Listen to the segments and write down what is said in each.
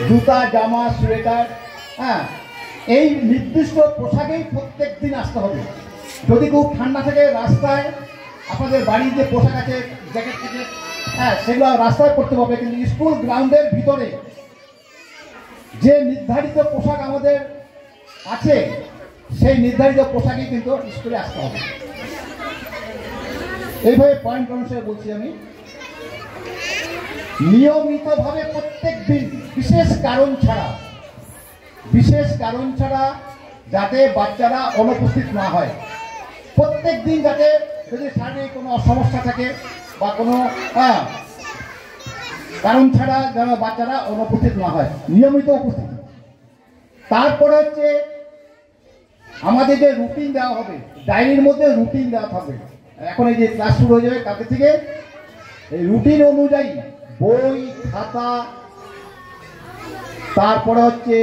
জুতা জামা সোয়েটার, হ্যাঁ, এই নির্দিষ্ট পোশাকেই প্রত্যেক দিন আসতে হবে। যদি খুব ঠান্ডা থাকে রাস্তায় আপনাদের বাড়ির যে পোশাক আছে জ্যাকেট ট্যাকেট, হ্যাঁ, সেগুলো রাস্তায় পরতে হবে, কিন্তু স্কুল গ্রাউন্ডের ভিতরে যে নির্ধারিত পোশাক আমাদের আছে সেই নির্ধারিত পোশাকেই কিন্তু স্কুলে আসতে হবে। এইভাবে পয়েন্ট অনুসারে বলছি আমি, নিয়মিতভাবে প্রত্যেক দিন বিশেষ কারণ ছাড়া যাতে বাচ্চারা অনুপস্থিত না হয়, প্রত্যেক দিন যাতে, যদি শারীরিক কোনো সমস্যা থাকে বা কোনো কারণ ছাড়া যেন বাচ্চারা অনুপস্থিত না হয়, নিয়মিত উপস্থিতি। তারপরে হচ্ছে আমাদের যে রুটিন দেওয়া হবে, ডায়েরির মধ্যে রুটিন দেওয়া থাকবে। এখন এই যে ক্লাস শুরু হয়ে যাবে কালকে থেকে, এই রুটিন অনুযায়ী বই খাতা, তারপরে হচ্ছে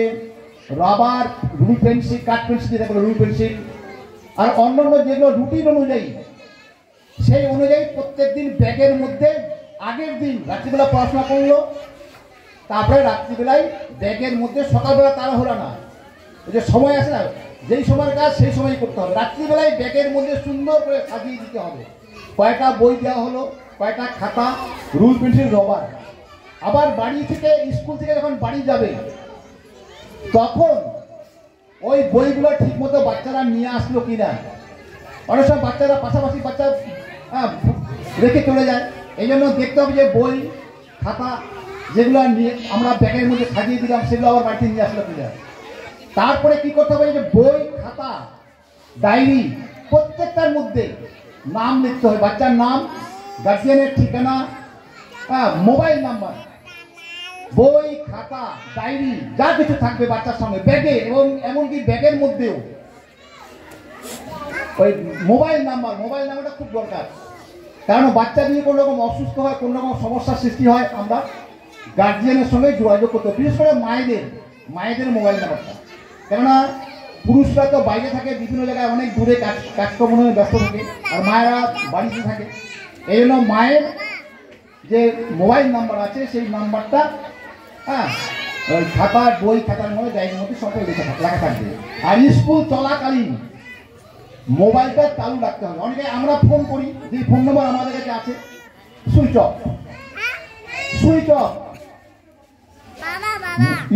রাবার, রুল পেন্সিল, কাঠ পেন্সিল, যেটা রুল পেন্সিল, আর অন্যান্য যেগুলো রুটিন অনুযায়ী, সেই অনুযায়ী প্রত্যেক দিন ব্যাগের মধ্যে আগের দিন রাত্রিবেলা পড়াশোনা করলো, তারপরে রাত্রিবেলায় ব্যাগের মধ্যে, সকালবেলা তারা হলো না, ওই যে সময় আছে না, যেই সময়ের কাজ সেই সময় করতে হবে, রাত্রিবেলায় ব্যাগের মধ্যে সুন্দর করে সাজিয়ে দিতে হবে। কয়টা বই দেওয়া হলো, কয়টা খাতা, রুল পেন্সিল, রবার। আবার বাড়ি থেকে, স্কুল থেকে যখন বাড়ি যাবে তখন ওই বইগুলো ঠিক মতো বাচ্চারা নিয়ে আসলো কিনা। অনেক সময় বাচ্চারা পাশাপাশি বাচ্চা রেখে চলে যায়, এই জন্য দেখতে হবে যে বই খাতা যেগুলো নিয়ে আমরা ব্যাগের মধ্যে সাজিয়ে দিলাম সেগুলো আবার বাড়িতে নিয়ে আসলো কিনা। তারপরে কি করতে হবে, যে বই খাতা ডায়েরি প্রত্যেকটার মধ্যে নাম লিখতে হবে, বাচ্চার নাম, গার্জিয়ানের ঠিকানা, মোবাইল নাম্বার, বই খাতা ডায়েরি যা কিছু থাকবে বাচ্চার সঙ্গে ব্যাগে, এবং এমনকি ব্যাগের মধ্যেও ওই মোবাইল নাম্বারটা খুব দরকার। কারণ বাচ্চা যদি কোনো রকম অসুস্থ হয়, কোনো রকম সমস্যার সৃষ্টি হয়, আমরা গার্জিয়ানের সঙ্গে যোগাযোগ করতে হবে, বিশেষ করে মায়েদের মোবাইল নাম্বারটা। কেননা পুরুষরা তো বাইরে থাকে, বিভিন্ন জায়গায় অনেক দূরে কাজকর্ম নিয়ে ব্যস্ত থাকে, আর মায়েরা বাড়িতে থাকে। এই জন্য মায়ের যে মোবাইল নাম্বার আছে সেই নাম্বারটা, হ্যাঁ, ওই খাতার বই খাতার মধ্যে ডায়েরির মধ্যে সবাই লেখা থাকবে। আর স্কুল চলাকালীন মোবাইলটা চালু রাখতে হবে। অনেকে আমরা ফোন করি, যে ফোন নম্বর আমাদের কাছে আছে, সুইচ অফ।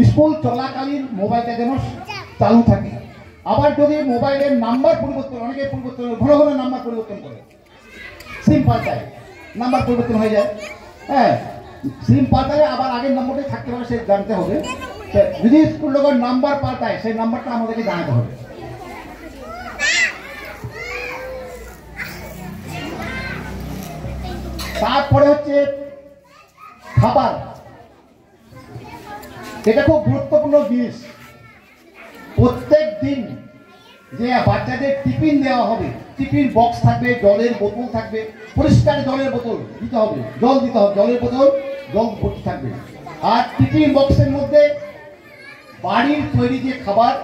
স্কুল চলাকালীন মোবাইলটা যেন চালু থাকে। আবার যদি মোবাইলের নাম্বার পরিবর্তন, অনেকে পরিবর্তন ঘন ঘন নাম্বার পরিবর্তন করে, সিম পাল্টায়, নাম্বার পরিবর্তন হয়ে যায়, হ্যাঁ, সিম পাল্টালে আবার আগের নম্বরটাই থাকতে পারে, সে জানতে হবে। যদি স্কুল লোকের নাম্বার পাল্টায় সেই নাম্বারটা আমাদেরকে জানাতে হবে। তারপরে হচ্ছে খাবার, এটা খুব গুরুত্বপূর্ণ জিনিস। প্রত্যেক দিন যে বাচ্চাদের টিফিন দেওয়া হবে, টিফিন বক্স থাকবে, জলের বোতল থাকবে, পরিষ্কার জলের বোতল দিতে হবে, জল দিতে হবে, জলের বোতল জল ভর্তি থাকবে। আর টিফিন বক্সের মধ্যে বাড়ির তৈরি যে খাবার,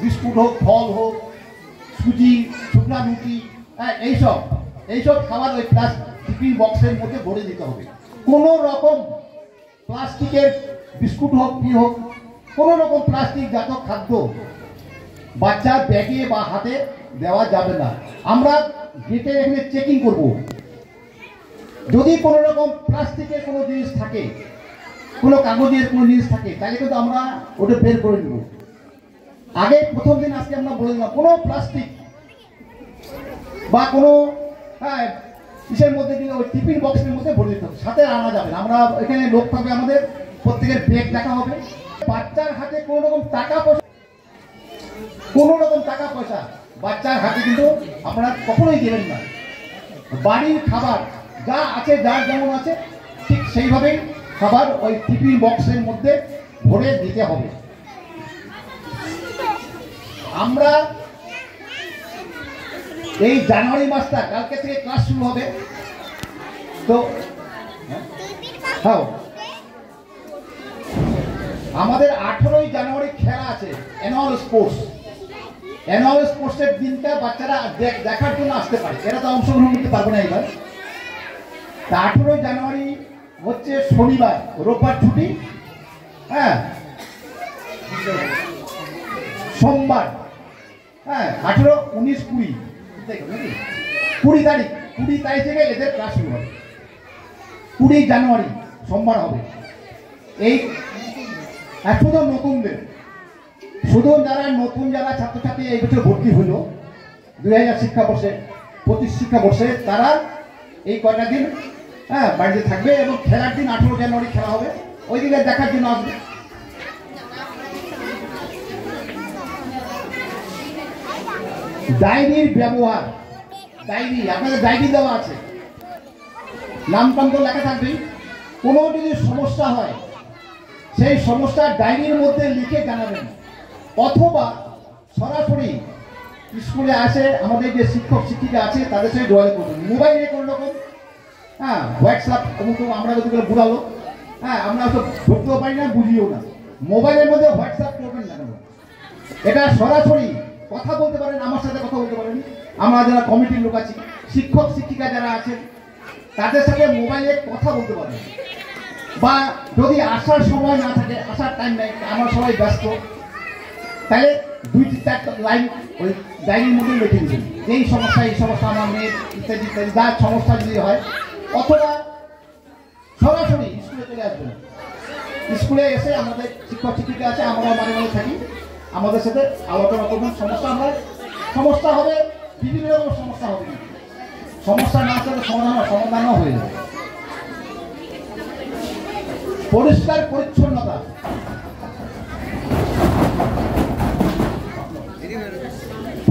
বিস্কুট হোক, ফল হোক, সুজি, শুকনা রুটি, এইসব খাবার ওই টিফিন বক্সের মধ্যে ভরে দিতে হবে। কোনো রকম প্লাস্টিকের বিস্কুট হোক, কি হোক, কোনো রকম প্লাস্টিক জাত খাদ্য বাচ্চার ব্যাগে বা হাতে দেওয়া যাবে না। আমরা গেটে এখানে চেকিং করব, যদি কোনো রকম প্লাস্টিকের কোনো জিনিস থাকে, কোনো কাগজের কোনো জিনিস থাকে, তাহলে কিন্তু আমরা ওটা বের করে নেব। আগে প্রথম দিন আজকে আমরা বলে দিলাম, কোনো প্লাস্টিক বা কোনো ইসের মধ্যে দিলে ওই টিফিন বক্সের মধ্যে ভরে দিতে হবে, সাথে আনা যাবে না। আমরা এখানে লোক থাকবে, আমাদের প্রত্যেকের ব্যাগ দেখা হবে। বাচ্চার হাতে কোনো রকম টাকা পয়সা বাচ্চার হাতে কিন্তু আপনারা কখনোই দেবেন না। বাড়ির খাবার যা আছে, যার যেমন আছে ঠিক সেইভাবেই খাবার ওই টিফিন বক্সের মধ্যে ভরে দিতে হবে। আমরা এই জানুয়ারি মাসটা, কালকে থেকে ক্লাস শুরু হবে, তো হ্যাঁ, আমাদের 18ই জানুয়ারি খেলা আছে, অ্যানুয়াল স্পোর্টসের দিনটা বাচ্চারা দেখার জন্য আসতে পারে, এরা তো অংশগ্রহণ করতে পারবে না এবার। 18ই জানুয়ারি হচ্ছে শনিবার, রোববার ছুটি, হ্যাঁ সোমবার, হ্যাঁ 18, 19, 20 নাকি 20 তারিখ, 20 তারিখ থেকে এদের ক্লাস শুরু হবে। 20 জানুয়ারি সোমবার হবে। এই শুধু নতুনদের, শুধু যারা নতুন যারা ছাত্রছাত্রী এই বছর ভর্তি হলো 2000 শিক্ষাবর্ষে 25 শিক্ষাবর্ষে, তারা এই কয়টা দিন হ্যাঁ বাড়িতে থাকবে এবং খেলার দিন 18 জানুয়ারি খেলা হবে, ওই দিকে দেখার জন্য আসবে। ডায়েরির ব্যবহার, ডায়েরি আপনাদের ডায়েরি দেওয়া আছে, নাম টাম তো লেখা থাকবেই। কোনো যদি সমস্যা হয় সেই সমস্যা ডায়েরির মধ্যে লিখে জানাবেন, অথবা সরাসরি স্কুলে আসে আমাদের যে শিক্ষক শিক্ষিকা আছে তাদের সঙ্গে যোগাযোগ করবেন। মোবাইলে কোনো রকম হ্যাঁ হোয়াটসঅ্যাপ কিন্তু আমরা যদি বুড়ালো হ্যাঁ আমরা তো ধরতেও পারি না, বুঝিও না। মোবাইলের মধ্যে হোয়াটসঅ্যাপ করবেন না কেন, এটা সরাসরি কথা বলতে পারেন, আমার সাথে কথা বলতে পারেন। আমরা যারা কমিটির লোক আছি, শিক্ষক শিক্ষিকা যারা আছেন তাদের সাথে মোবাইলে কথা বলতে পারেন। বা যদি আসার সময় না থাকে, আসার টাইম নেই, আমরা সবাই ব্যস্ত, তাহলে 2-4 লাইন ওই ডায়েরির মধ্যে লিখে দিবেন, এই সমস্যা আমার মেয়ের ইত্যাদি ইত্যাদি যার সমস্যা যদি হয়। অথবা সরাসরি স্কুলে চলে আসবেন, স্কুলে এসে আমাদের শিক্ষক শিক্ষিকা আছে, আমরা মাঝে মাঝে থাকি, আমাদের সাথে আলোচনা করবেন। সমস্যা হবে, বিভিন্ন রকম সমস্যা হবে, সমস্যা না আসলে সমাধানও হয়ে যাবে। পরিষ্কার পরিচ্ছন্নতা,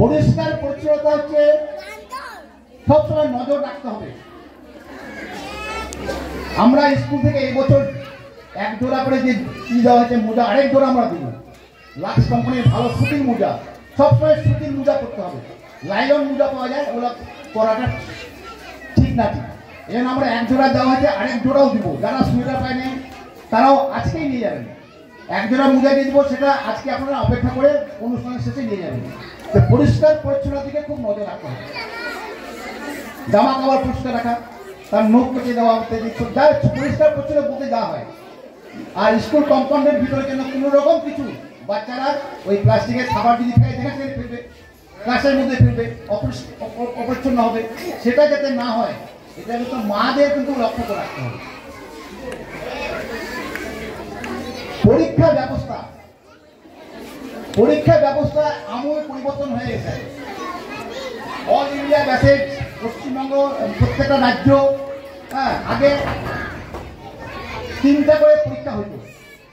পরিষ্কার পরিচ্ছন্নতা হচ্ছে সবসময় নজর রাখতে হবে। আমরা স্কুল থেকে এই বছর 1 জোড়া করে যে দেওয়া হয়েছে মোজা, আরেক জোড়া আমরা দিব। লাক্স কোম্পানির ভালো সুতির মোজা, সবসময় সুতির মোজা করতে হবে। লাইলন মোজা পাওয়া যায়, ওগুলো পরাটা ঠিক না ঠিক, এই জন্য আমরা 1 জোড়া দেওয়া হয়েছে, আরেক জোড়াও দিব। যারা সোয়েটার পায় নেই তারাও আজকেই নিয়ে যাবেন। 1 জোড়া মোজা দিয়ে দিব, সেটা আজকে আপনারা অপেক্ষা করে অনুষ্ঠানের শেষে নিয়ে যাবেন। তো পরিষ্কার পরিচ্ছন্নতার দিকে খুব নজর রাখতে হবে। জামা কাপড় পরিষ্কার রাখা, তার নখ কেটে দেওয়া, যা পরিষ্কার পরিচ্ছন্ন বলতে দেওয়া হয়। আর স্কুল কম্পাউন্ডের ভিতরে যেন কোনো রকম কিছু বাচ্চারা ওই প্লাস্টিকের খাবার যদি খায় দেখা সেখানে ফেলবে, ক্লাসের মধ্যে ফেলবে, অপরিচ্ছন্ন হবে, সেটা যাতে না হয় এটা কিন্তু মাদের কিন্তু লক্ষ্য করে রাখতে হবে। পরীক্ষা ব্যবস্থা, পরীক্ষা ব্যবস্থা আমূল পরিবর্তন হয়ে গেছে। অল ইন্ডিয়া ব্যাসেজ পশ্চিমবঙ্গ প্রত্যেকটা রাজ্য হ্যাঁ আগে 3টা করে পরীক্ষা হইত,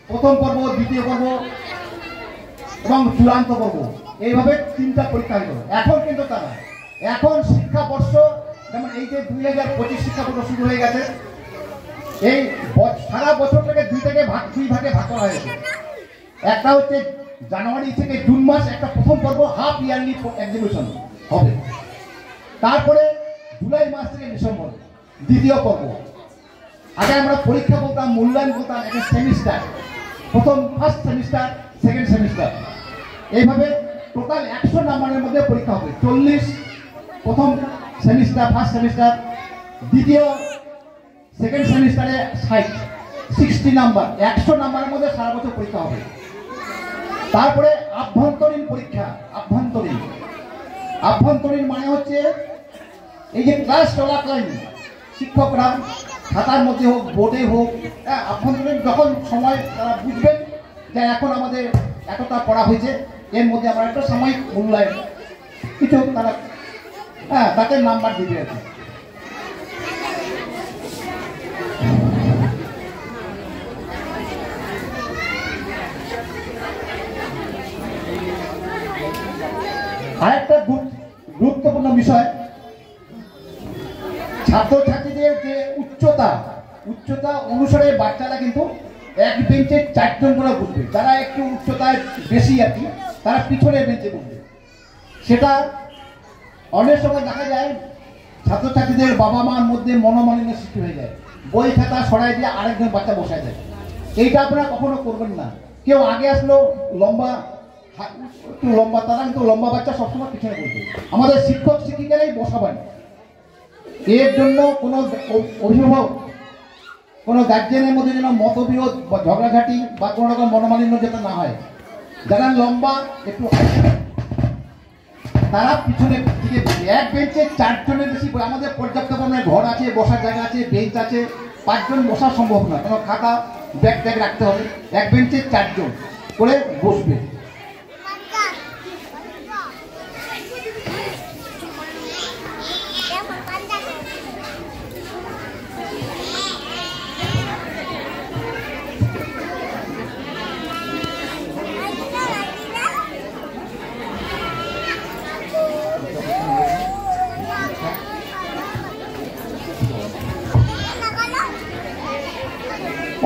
প্রথম পর্ব, দ্বিতীয় পর্ব এবং চূড়ান্ত পর্ব, এইভাবে 3টা পরীক্ষা হইত। এখন কিন্তু তারা এখন শিক্ষাবর্ষ যেমন এই যে 2025 শিক্ষাবর্ষ শুরু হয়ে গেছে, এই সারা বছরটাকে দুই ভাগে ভাগ করা হয়েছে। একটা হচ্ছে জানুয়ারি থেকে জুন মাস একটা প্রথম পর্ব, হাফ ইয়ারলি এক্সিবিশন হবে। তারপরে জুলাই মাস থেকে ডিসেম্বর দ্বিতীয় পর্ব। আগে আমরা পরীক্ষা বলতাম, মূল্যায়ন বলতাম একটা সেমিস্টার, প্রথম ফার্স্ট সেমিস্টার, সেকেন্ড সেমিস্টার, এইভাবে টোটাল 100 নাম্বারের মধ্যে পরীক্ষা হবে। 40 প্রথম সেমিস্টার, ফার্স্ট সেমিস্টার, দ্বিতীয় সেকেন্ড সেমিস্টারে 60 নাম্বার, 100 নাম্বারের মধ্যে সারা বছর পরীক্ষা হবে। তারপরে আভ্যন্তরীণ পরীক্ষা। আভ্যন্তরীণ মানে হচ্ছে এই যে ক্লাস চলাকালীন শিক্ষকরা খাতার মধ্যে হোক, বোর্ডে হোক, আভ্যন্তরীণ যখন সময় তারা বুঝবেন যে এখন আমাদের এতটা পড়া হয়েছে, এর মধ্যে আমরা একটা সাময়িক মূল্যায়ন কিছু তারা তাকে নাম্বার দিবে আর কি। আরেকটা গুরুত্বপূর্ণ বিষয়, ছাত্রছাত্রীদের যে উচ্চতা অনুসারে বাচ্চারা কিন্তু এক বেঞ্চে 4 জন করে বসবে। যারা একটু উচ্চতায় বেশি আর কি, তারা পিছনের বেঞ্চে বসবে। সেটা অনেক সময় দেখা যায় ছাত্রছাত্রীদের বাবা মার মধ্যে মনোমালিন্য সৃষ্টি হয়ে যায়, বই খাতা সরাই দিয়ে আরেকজন বাচ্চা বসায় যায়। এইটা আপনারা কখনো করবেন না। কেউ আগে আসলো লম্বা, তারা কিন্তু লম্বা বাচ্চা সবসময় পিছনে বসবে। আমাদের শিক্ষক শিক্ষিকারাই বসাবেন। এর জন্য কোনো অভিভাবক কোনো গার্জেনের মধ্যে যেন মতবিরোধ বা ঝগড়াঝাটি বা কোনো রকম মনোমালিন্য যাতে না হয়। যারা লম্বা একটু তারা পিছনে দিকে এক বেঞ্চে 4 জনের বেশি, আমাদের পর্যাপ্ত পরিমাণে ঘর আছে, বসার জায়গা আছে, বেঞ্চ আছে, 5 জন বসা সম্ভব না, কোনো খাতা ব্যাগ ট্যাগ রাখতে হবে। এক বেঞ্চে 4 জন করে বসবে।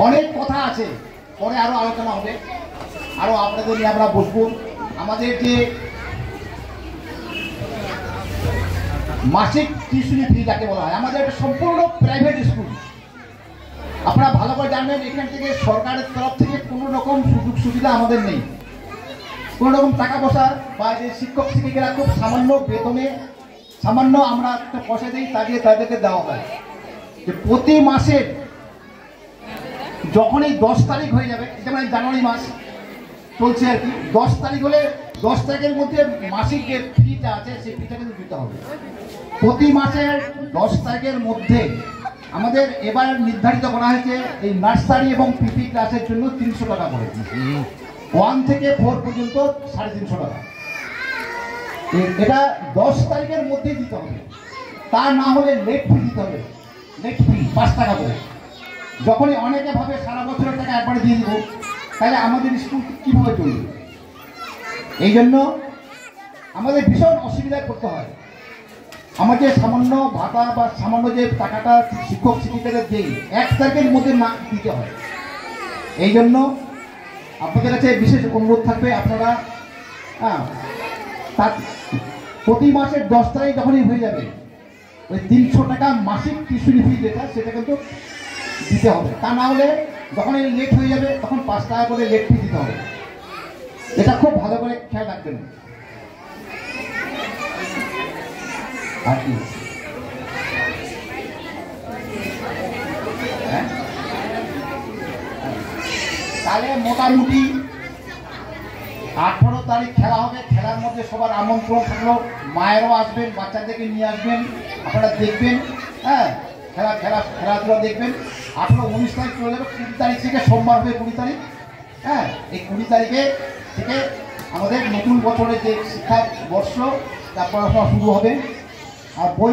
অনেক কথা আছে, পরে আরো আলোচনা হবে, আরো আপনাদের নিয়ে আমরা বসবো। আমাদের যে মাসিক টিউশনি ফি যাকে বলা হয়, আমাদের একটা সম্পূর্ণ প্রাইভেট স্কুল। আপনারা ভালো করে জানবেন, এখান থেকে সরকারের তরফ থেকে কোনো রকম সুযোগ সুবিধা আমাদের নেই, কোনো রকম টাকা পয়সা বা যে শিক্ষক শিক্ষিকারা খুব সামান্য বেতনে সামান্য আমরা একটা পয়সা দিই, তাদেরকে দেওয়া হয়। যে প্রতি মাসের যখন এই 10 তারিখ হয়ে যাবে, যেমন জানুয়ারি মাস চলছে আর কি, 10 তারিখ হলে 10 তারিখের মধ্যে মাসিক যে ফিটা আছে সেই ফিটা কিন্তু দিতে হবে। প্রতি মাসের 10 তারিখের মধ্যে আমাদের এবার নির্ধারিত করা হয়েছে এই নার্সারি এবং পিপি ক্লাসের জন্য 300 টাকা করে, 1 থেকে 4 পর্যন্ত 350 টাকা। এটা 10 তারিখের মধ্যেই দিতে হবে, তা না হলে লেট ফি দিতে হবে। লেট ফি 5 টাকা করে। যখনই অনেকে ভাবে সারা বছরের টাকা একবারে দিয়ে দিব, তাহলে আমাদের স্কুল কীভাবে চলবে? এই জন্য আমাদের ভীষণ অসুবিধায় পড়তে হয়। আমাদের সামান্য ভাতা বা সামান্য যে টাকাটা শিক্ষক শিক্ষিকাদের দেই 1 তারিখের মধ্যে না দিতে হয়। এই জন্য আপনাদের কাছে বিশেষ অনুরোধ থাকবে, আপনারা তার প্রতি মাসের 10 তারিখ যখনই হয়ে যাবে ওই 300 টাকা মাসিক টিউশনি ফি যেটা সেটা কিন্তু দিতে হবে। তা না হলে যখন এই লেট হয়ে যাবে তখন 5 টাকা করে লেট ফি দিতে হবে। এটা খুব ভালো করে খেয়াল রাখবেন। আর কি তাহলে মোটামুটি 18 তারিখ খেলা হবে। খেলার মধ্যে সবার আমন্ত্রণ থাকলো, মায়েরও আসবেন, বাচ্চাদেরকে নিয়ে আসবেন, আপনারা দেখবেন। হ্যাঁ, খেলাধুলা দেখবেন। 18, 19 তারিখ চলে যাবে। 20 তারিখ থেকে সোমবার হবে 20 তারিখ। হ্যাঁ, এই 20 তারিখে থেকে আমাদের নতুন বছরের যে শিক্ষাবর্ষ তা পড়াশোনা শুরু হবে। আর বই